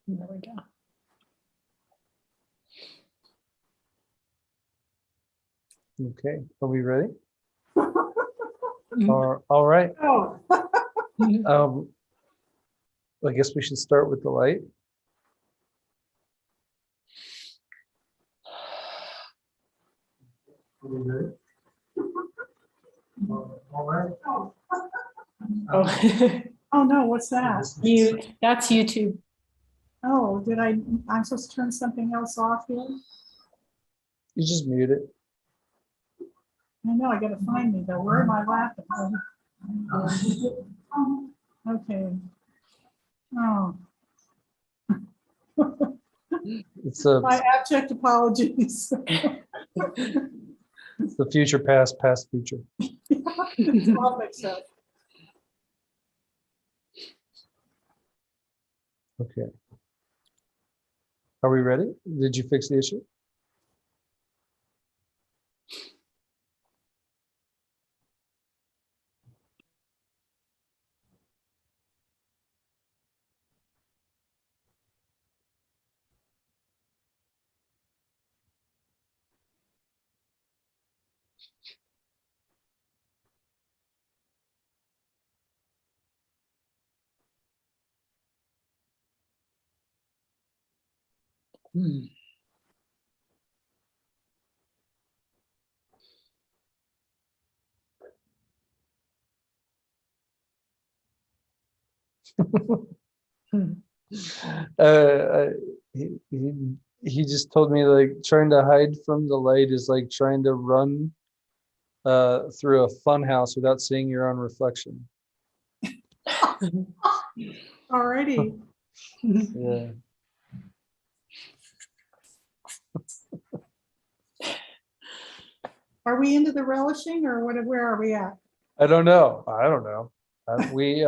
There we go. Okay, are we ready? All right. Oh. I guess we should start with the light. Are we ready? All right. Oh, Oh no, what's that? mute. That's YouTube. Oh, I'm supposed to turn something else off here? You just mute it. I know, I gotta find me though. Where am I laughing? Okay. Oh. It's My abject apologies. the future past, past future. It's all mixed up. Okay. Are we ready? Did you fix the issue? uh, he, he he just told me like trying to hide from the light is like trying to run through a fun house without seeing your own reflection. Alrighty. Yeah. Are we into the relishing or what? Where are we at? I don't know. We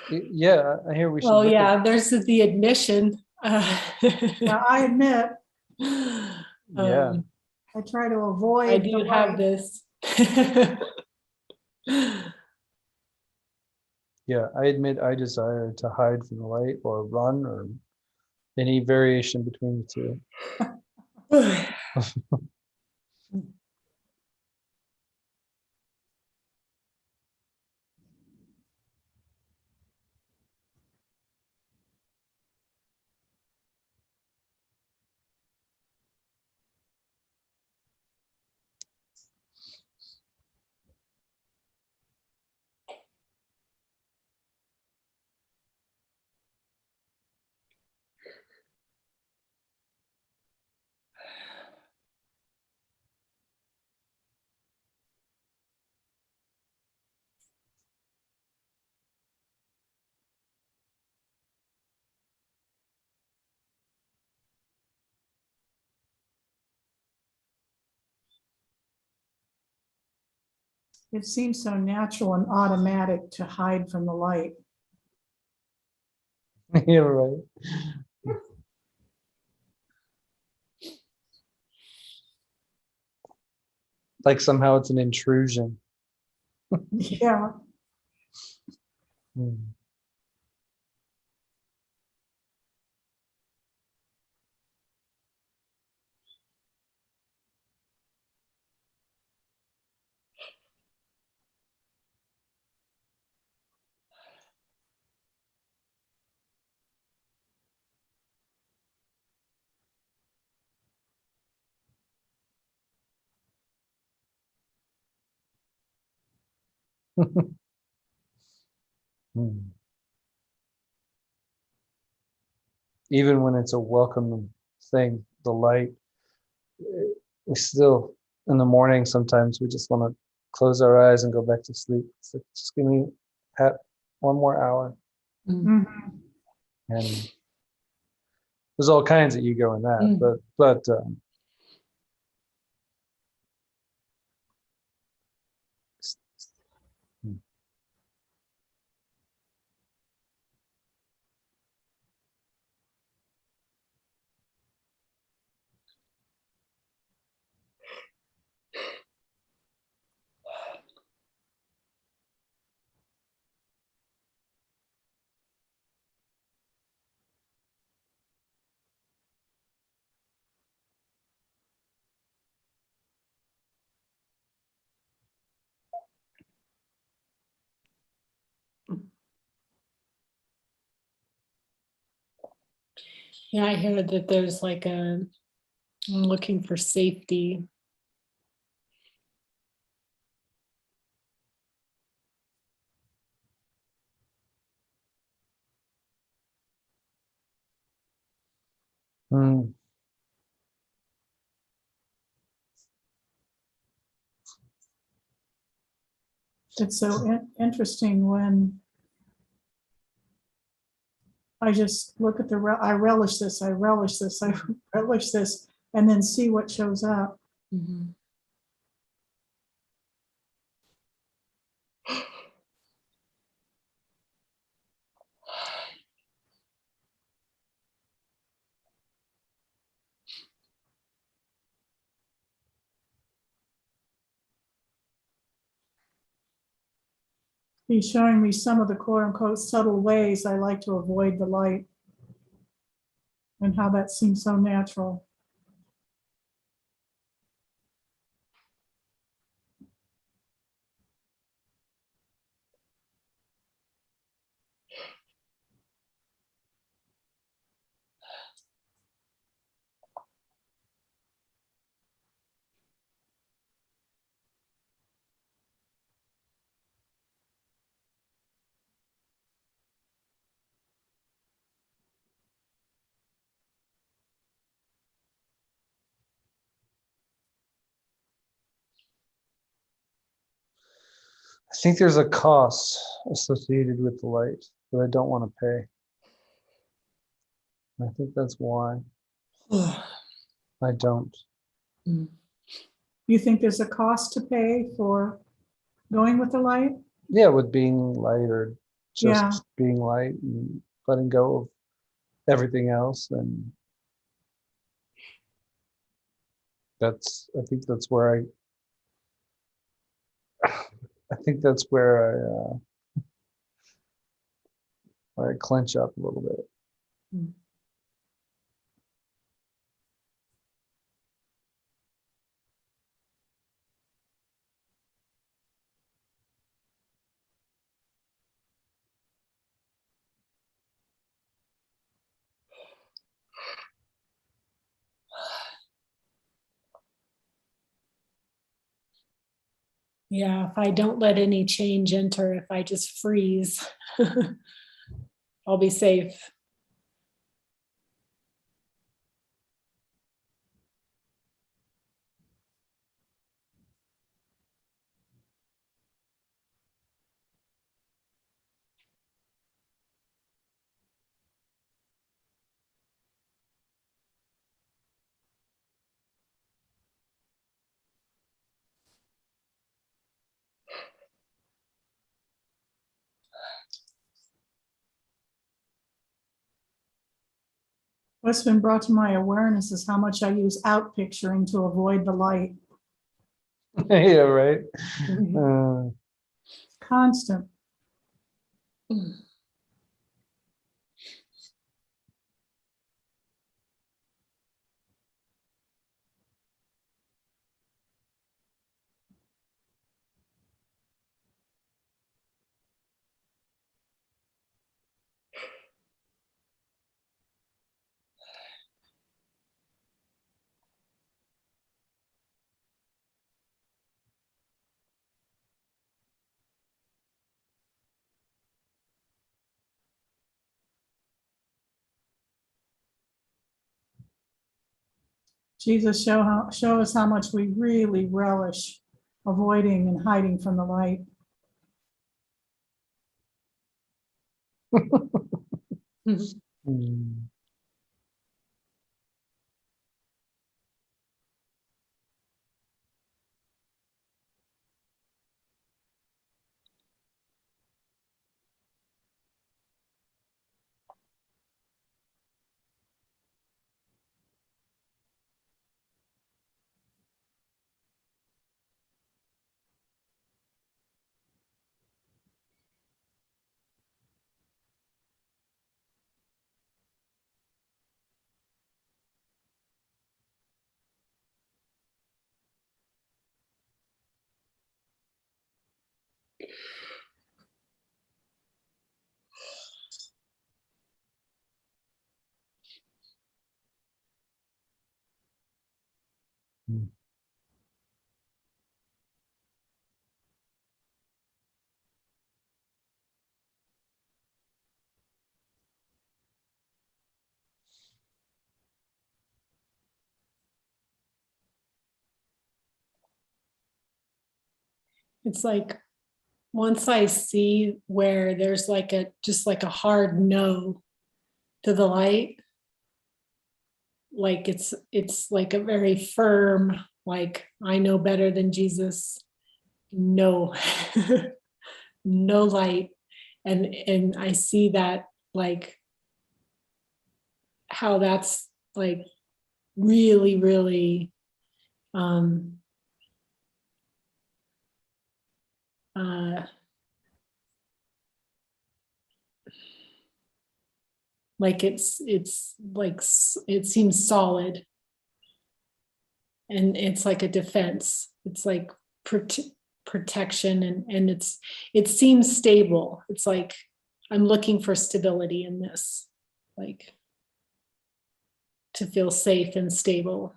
yeah, I hear we should. Well, look yeah, at- there's the admission. Now, I admit, yeah. I try to avoid. I do the have light. this. Yeah, I admit I desire to hide from the light or run or any variation between the two. It seems so natural and automatic to hide from the light. Yeah, right. Like somehow it's an intrusion. Yeah. Hmm. Hmm. Even when it's a welcome thing, the light, we still, in the morning, sometimes we just want to close our eyes and go back to sleep. It's like, just give me one more hour. Mhm. And there's all kinds of ego in that, Mm. but Yeah, I hear that there's like I'm looking for safety. Hmm. It's so interesting when I just look at I relish this, I relish this, I relish this, and then see what shows up. Mhm. He's showing me some of the quote unquote subtle ways I like to avoid the light and how that seems so natural. I think there's a cost associated with the light that I don't want to pay. I think that's why I don't. You think there's a cost to pay for going with the light? Yeah, with being light or just Yeah. being light and letting go of everything else. And I think that's where I think that's where I clench up a little bit. Yeah, if I don't let any change enter, if I just freeze, I'll be safe. What's been brought to my awareness is how much I use out picturing to avoid the light. Yeah, right. Constant. Jesus, show us how much we really relish avoiding and hiding from the light. Hmm. It's like, once I see where there's like just like a hard no to the light, like it's like a very firm, like, I know better than Jesus. No, no light. And I see that, like, how that's like really, really uh like it's like it seems solid, and it's like a defense. It's like protection, and it seems stable. It's like I'm looking for stability in this, like, to feel safe and stable.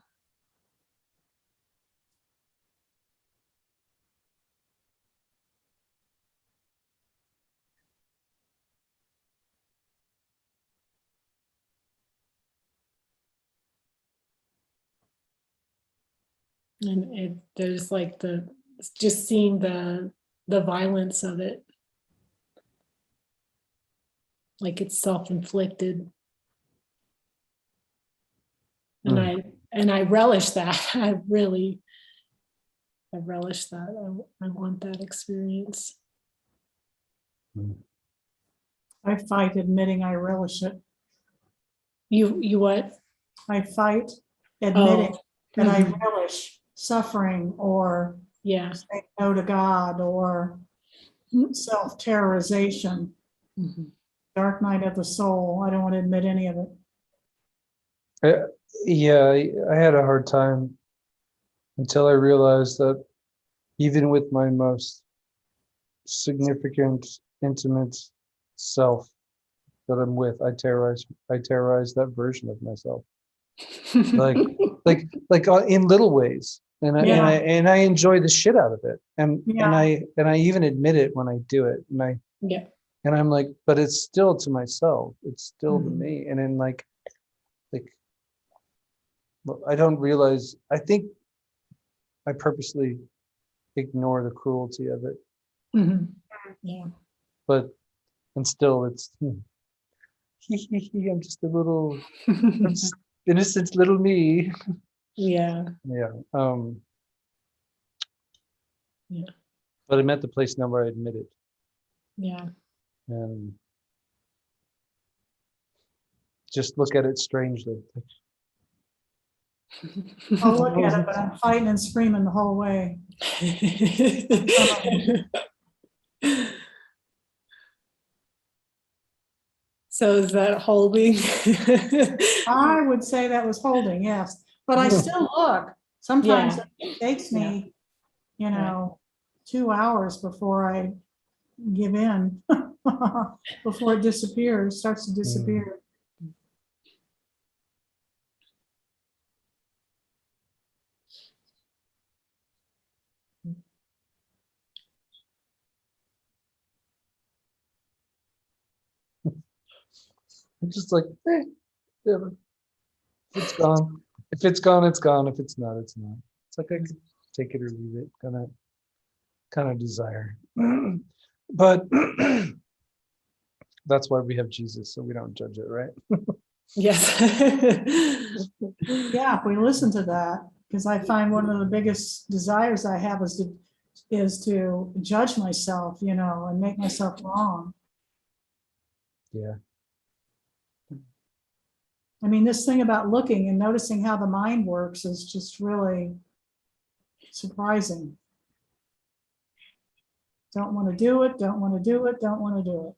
And there's like just seeing the violence of it, like it's self-inflicted. And I relish that. I relish that. I want that experience. I fight admitting I relish it. You what? I fight admitting that I mhm. relish suffering or Yeah. saying no to God or self-terrorization, Mhm. dark night of the soul. I don't want to admit any of it. Yeah, I had a hard time until I realized that even with my most significant, intimate self that I'm with, I terrorize that version of myself. Like in little ways, and I enjoy the shit out of it, and I even admit it when I do it, Yeah. and I'm like, but it's still to myself, it's still to Mhm. me, and then like I don't realize. I think I purposely ignore the cruelty of it, Mhm. Yeah. but and still it's I'm just a little, I'm just innocent little me. Yeah. Yeah. Yeah. But I'm at the place now where I admit it, Yeah. and just look at it strangely. I'll look at it, but I'm fighting and screaming the whole way. So is that holding? I would say that was holding, yes, but I still look. Sometimes Yeah. it takes me, Right. 2 hours before I give in, before it disappears, starts to disappear. I'm just like, whatever. If it's gone, if it's gone, it's gone. If it's not, it's not. It's like I could take it or leave it, kind of desire. But that's why we have Jesus, so we don't judge it, right? Yes. Yeah, if we listen to that, because I find one of the biggest desires I have is to judge myself, and make myself wrong. Yeah. I mean, this thing about looking and noticing how the mind works is just really surprising. Don't want to do it, don't want to do it, don't want to do it.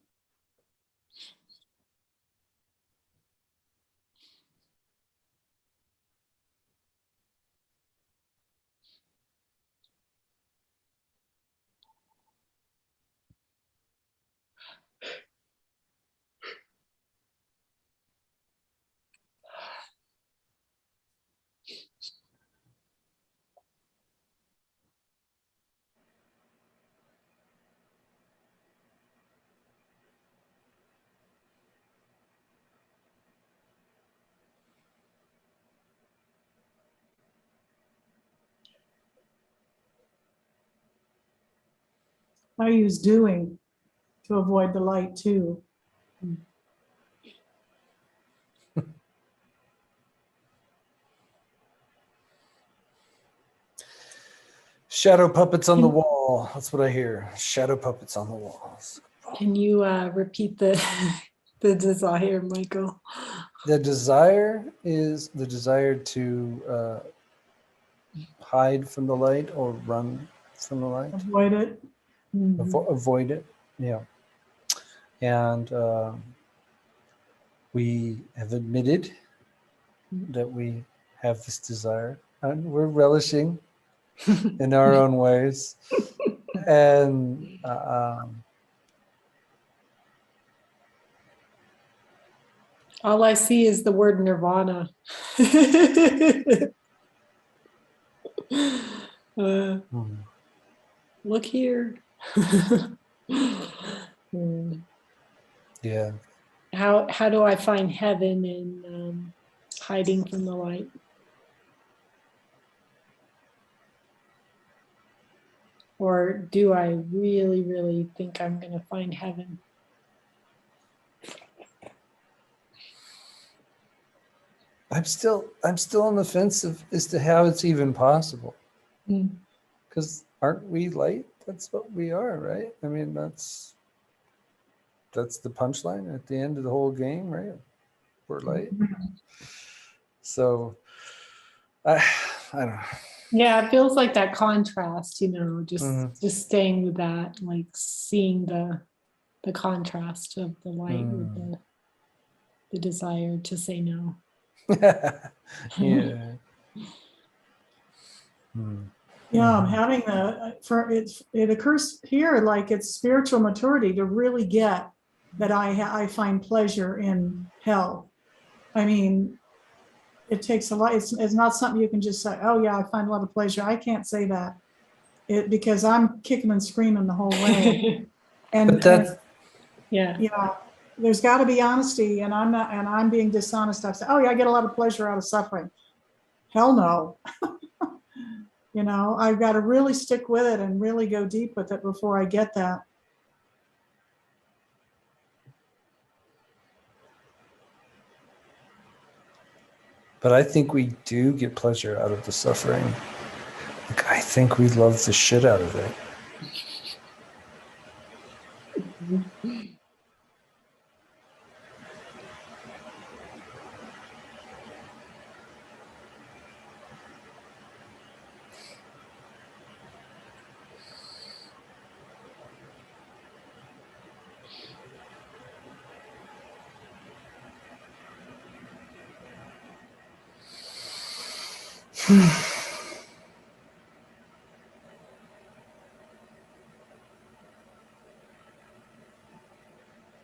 I use doing to avoid the light too. Shadow puppets on the wall. That's what I hear. Shadow puppets on the walls. Can you repeat the the desire, Michael? The desire is the desire to hide from the light or run from the light. Avoid it. Avoid it. Yeah. And we have admitted that we have this desire, and we're relishing in our own ways. And All I see is the word nirvana. Look here. yeah. How do I find heaven in hiding from the light? Or do I really, really think I'm going to find heaven? I'm still on the fence as to how it's even possible. Because aren't we light? That's what we are, right? I mean, that's the punchline at the end of the whole game, right? We're light. So I don't know. Yeah, it feels like that contrast, just staying with that, like seeing the contrast of the light with the desire to say no. Yeah. Yeah, I'm having it occurs here like it's spiritual maturity to really get that I find pleasure in hell. I mean, it takes a lot. It's not something you can just say, oh yeah, I find a lot of pleasure. I can't say that because I'm kicking and screaming the whole way. And Yeah. There's got to be honesty, and I'm not, and I'm being dishonest. I say, oh yeah, I get a lot of pleasure out of suffering. Hell no. I've got to really stick with it and really go deep with it before I get that. But I think we do get pleasure out of the suffering. Like, I think we love the shit out of it.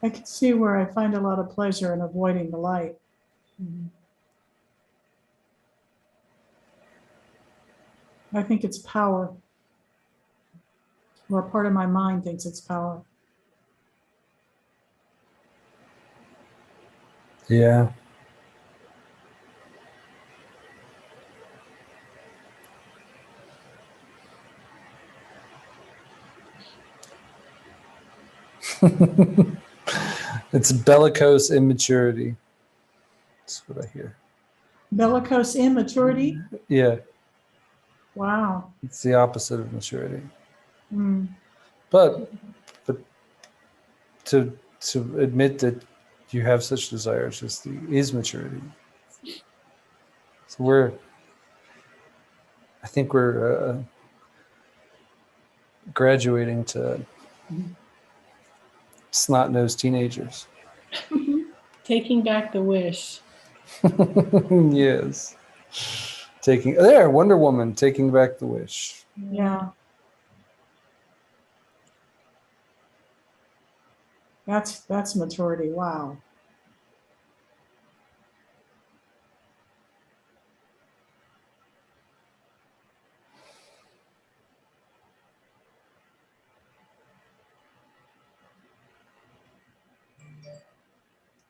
I can see where I find a lot of pleasure in avoiding the light. I think it's power, or part of my mind thinks it's power. Yeah. It's bellicose immaturity. That's what I hear. Bellicose immaturity? Yeah. Wow. It's the opposite of maturity. But to admit that you have such desires is maturity. So I think we're graduating to snot-nosed teenagers. Taking back the wish. Yes. Wonder Woman, taking back the wish. Yeah. That's maturity. Wow.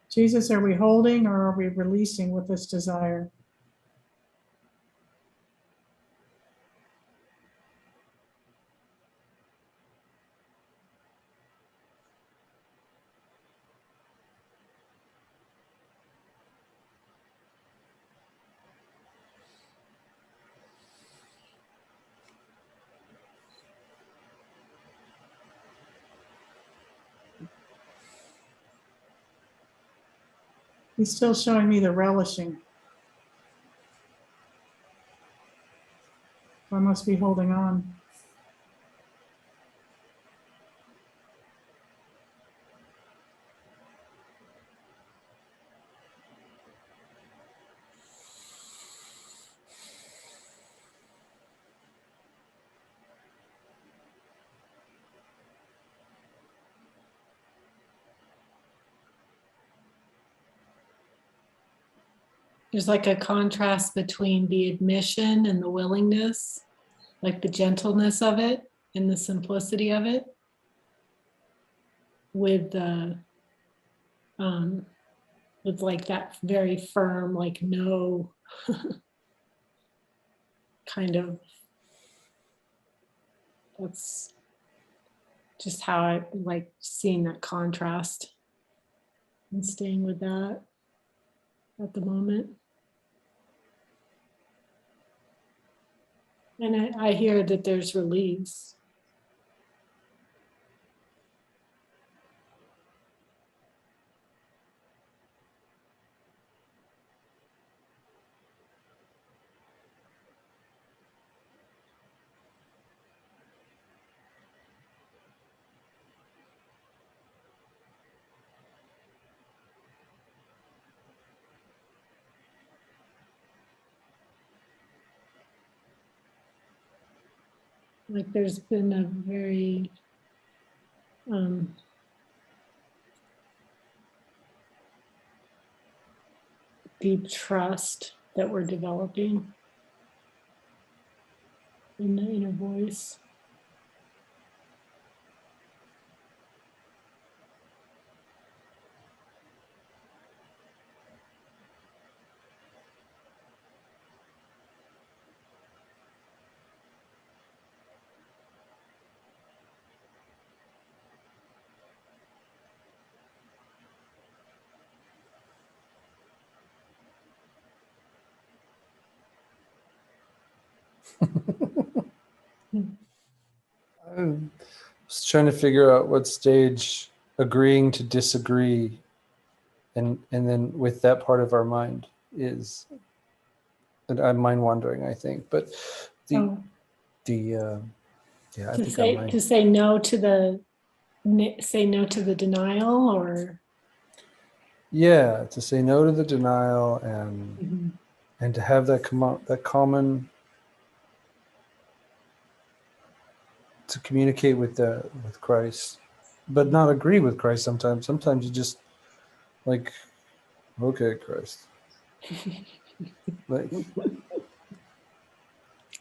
Jesus, are we holding or are we releasing with this desire? He's still showing me the relishing. I must be holding on. There's like a contrast between the admission and the willingness, like the gentleness of it and the simplicity of it, with the with like that very firm, like no kind of. That's just how I like seeing that contrast and staying with that at the moment. And I hear that there's release. Like there's been a very deep trust that we're developing in the inner voice. I was trying to figure out what stage agreeing to disagree and then with that part of our mind is, and I'm mind wandering, I think, but Oh, yeah, I to think I'm say mind. to say no to the denial, or Yeah, to say no to the denial and Mhm. to have that common, to communicate with Christ, but not agree with Christ sometimes. Sometimes you just like, okay, Christ. Like,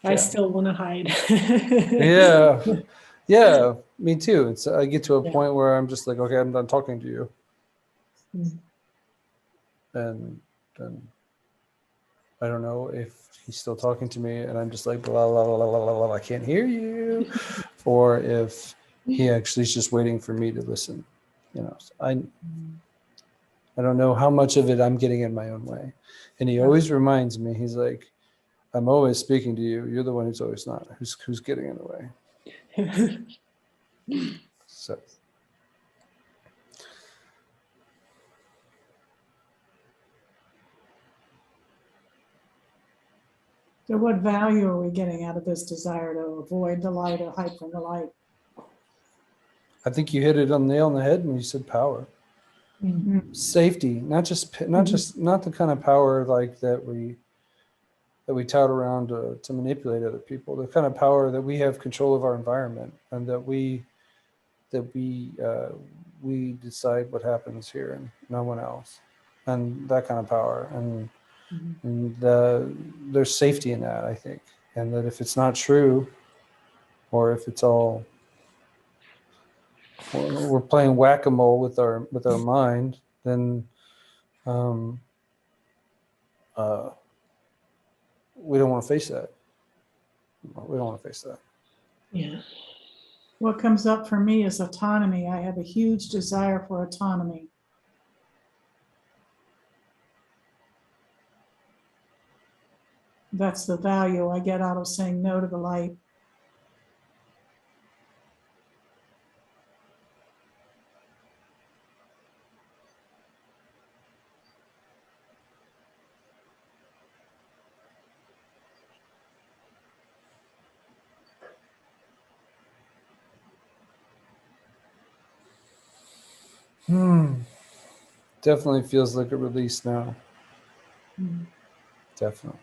I yeah. still want to hide. Yeah. Yeah, me too. It's I get to a Yeah. point where I'm just like, okay, I'm done talking to you. Mm. And then I don't know if he's still talking to me and I'm just like blah blah blah blah blah, blah, I can't hear you, or if he actually is just waiting for me to listen. You know, I don't know how much of it I'm getting in my own way. And he always reminds me, he's like, I'm always speaking to you. You're the one who's always not, who's getting in the way. So So what value are we getting out of this desire to avoid the light or hide from the light? I think you hit it on the nail on the head when you said power. Safety, not the kind of power like that we tout around to manipulate other people. The kind of power that we have control of our environment and that we decide what happens here and no one else, and that kind of power. And there's safety in that, I think, and that if it's not true, or if it's all we're playing whack-a-mole with our mind, then we don't want to face that. We don't want to face that. Yeah. What comes up for me is autonomy. I have a huge desire for autonomy. That's the value I get out of saying no to the light. Definitely feels like a release now. Mm. Definitely.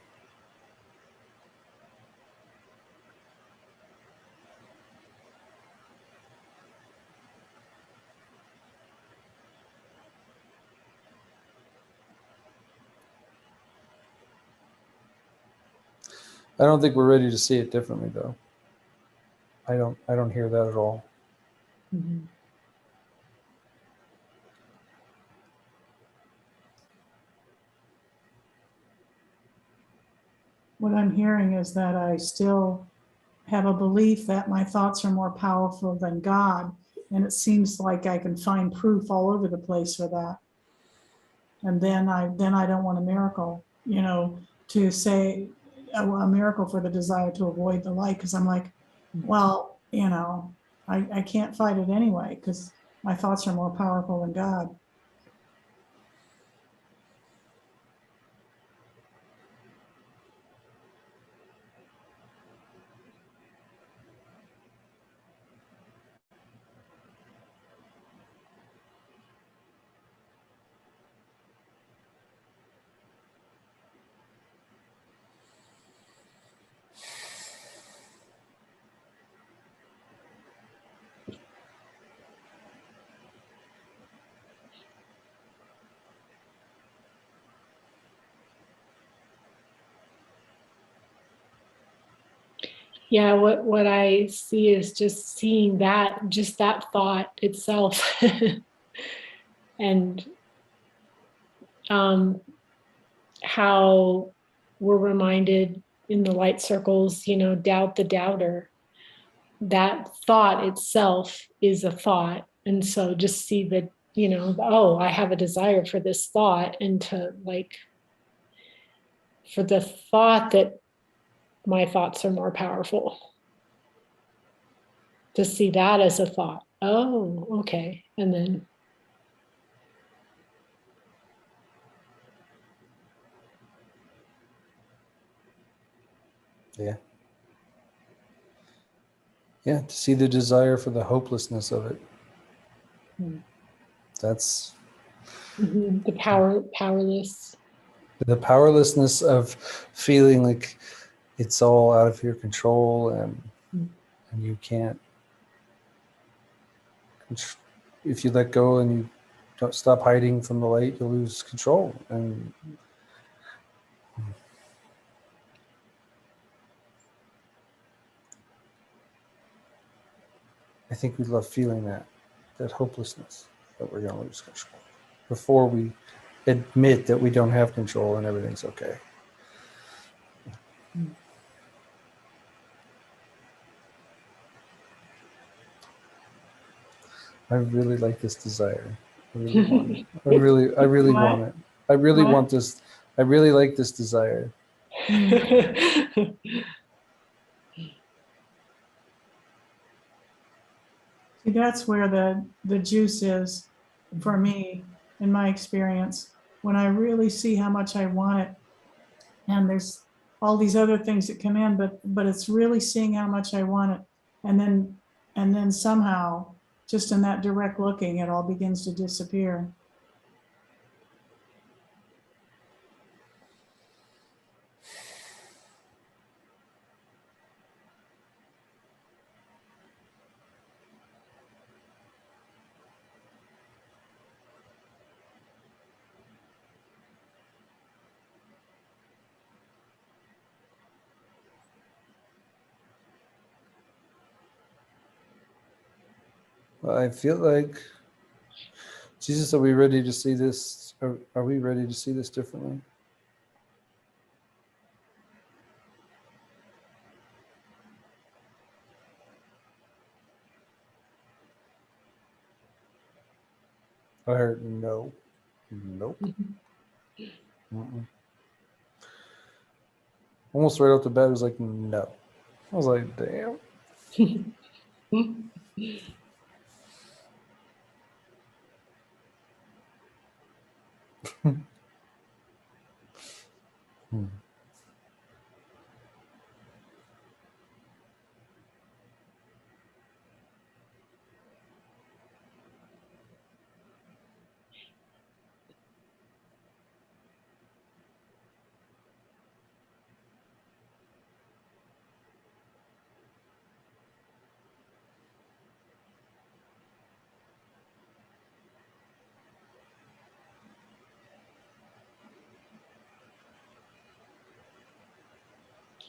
I don't think we're ready to see it differently though. I don't hear that at all. Mhm. What I'm hearing is that I still have a belief that my thoughts are more powerful than God. And it seems like I can find proof all over the place for that. And then I don't want a miracle, to say a miracle for the desire to avoid the light. Cause I'm like, well, I can't fight it anyway, because my thoughts are more powerful than God. Yeah, what I see is just seeing that, just that thought itself. And how we're reminded in the light circles, doubt the doubter. That thought itself is a thought. And so just see that, oh, I have a desire for this thought, and to like, for the thought that my thoughts are more powerful, to see that as a thought. Oh, okay. And then, Yeah. Yeah. To see the desire for the hopelessness of it. That's the powerless. the powerlessness of feeling like it's all out of your control and you can't. If you let go and you don't stop hiding from the light, you'll lose control. And I think we love feeling that hopelessness that we're going to lose control before we admit that we don't have control and everything's okay. I really like this desire. I really want it. I really What? want it. I really What? want this. I really like this desire. See, that's where the juice is for me, in my experience, when I really see how much I want it. And there's all these other things that come in, but it's really seeing how much I want it. And then somehow, just in that direct looking, it all begins to disappear. I feel like, Jesus, are we ready to see this? Are we ready to see this differently? I heard no. Nope. Mm-mm. Almost right off the bat, it was like, no. I was like, damn. Hmm.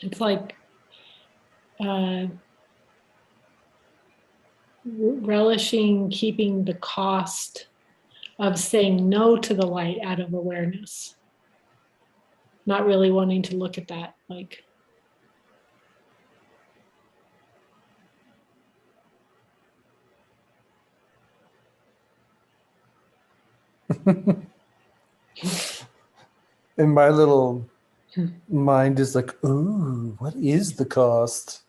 It's like relishing keeping the cost of saying no to the light out of awareness. Not really wanting to look at that, like. And my little mind is like, ooh, what is the cost?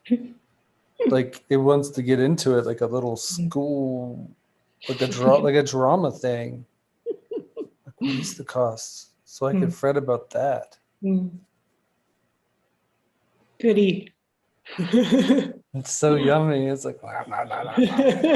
Like it wants to get into it like a little school, like a drama thing. Like, what is the cost? So I can fret about that. Goody. It's so yummy. It's like, nah, nah, nah, nah, nah.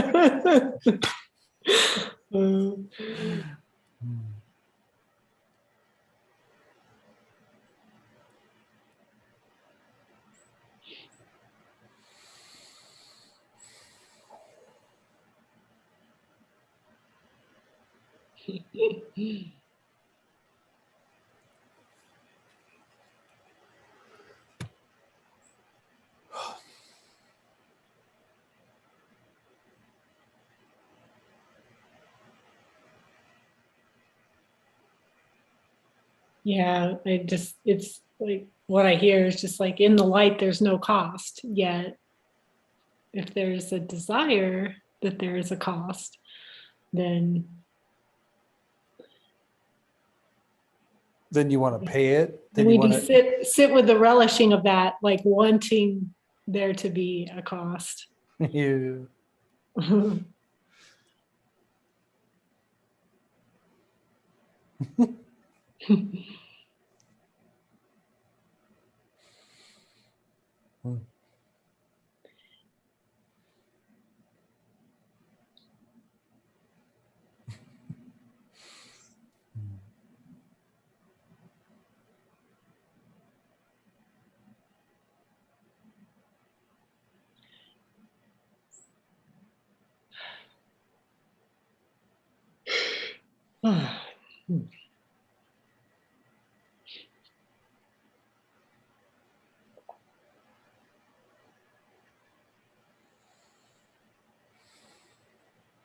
Yeah, it's like what I hear is just like in the light, there's no cost. Yet, if there's a desire that there is a cost, then Then you want to pay it. Then we you want just to sit with the relishing of that, like wanting there to be a cost. you.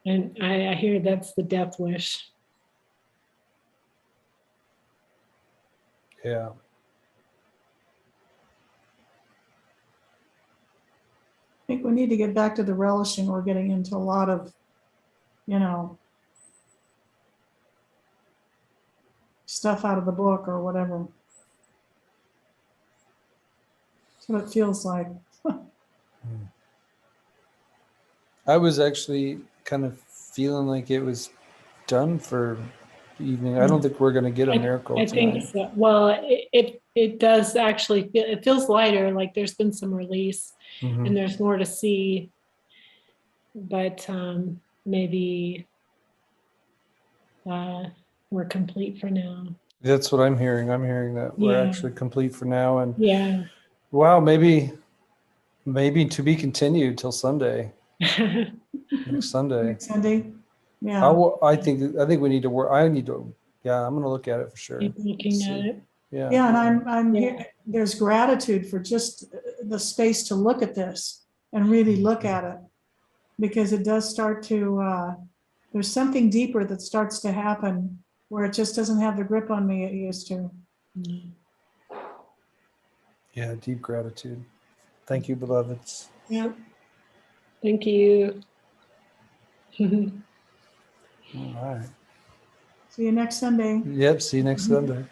And I hear that's the death wish. Yeah. I think we need to get back to the relishing. We're getting into a lot of, stuff out of the book or whatever. That's what it feels like. I was actually kind of feeling like it was done for the evening. I don't think we're going to get a miracle I think tonight. so. Well, it does actually feel, it feels lighter, like there's been some release and there's more to see. But maybe we're complete for now. That's what I'm hearing. I'm hearing that we're Yeah. actually complete for now. And Yeah. wow, maybe to be continued till Sunday, next Sunday. Cindy? Yeah. I think we need to work. Yeah, I'm going to look at it for sure. Keep looking at See. it. Yeah. Yeah, and I'm Yeah. here. There's gratitude for just the space to look at this and really look at it, because it does start to, there's something deeper that starts to happen where it just doesn't have the grip on me it used to. Yeah, deep gratitude. Thank you, beloveds. Yeah. Thank you. All right. See you next Sunday. Yep. See you next Sunday.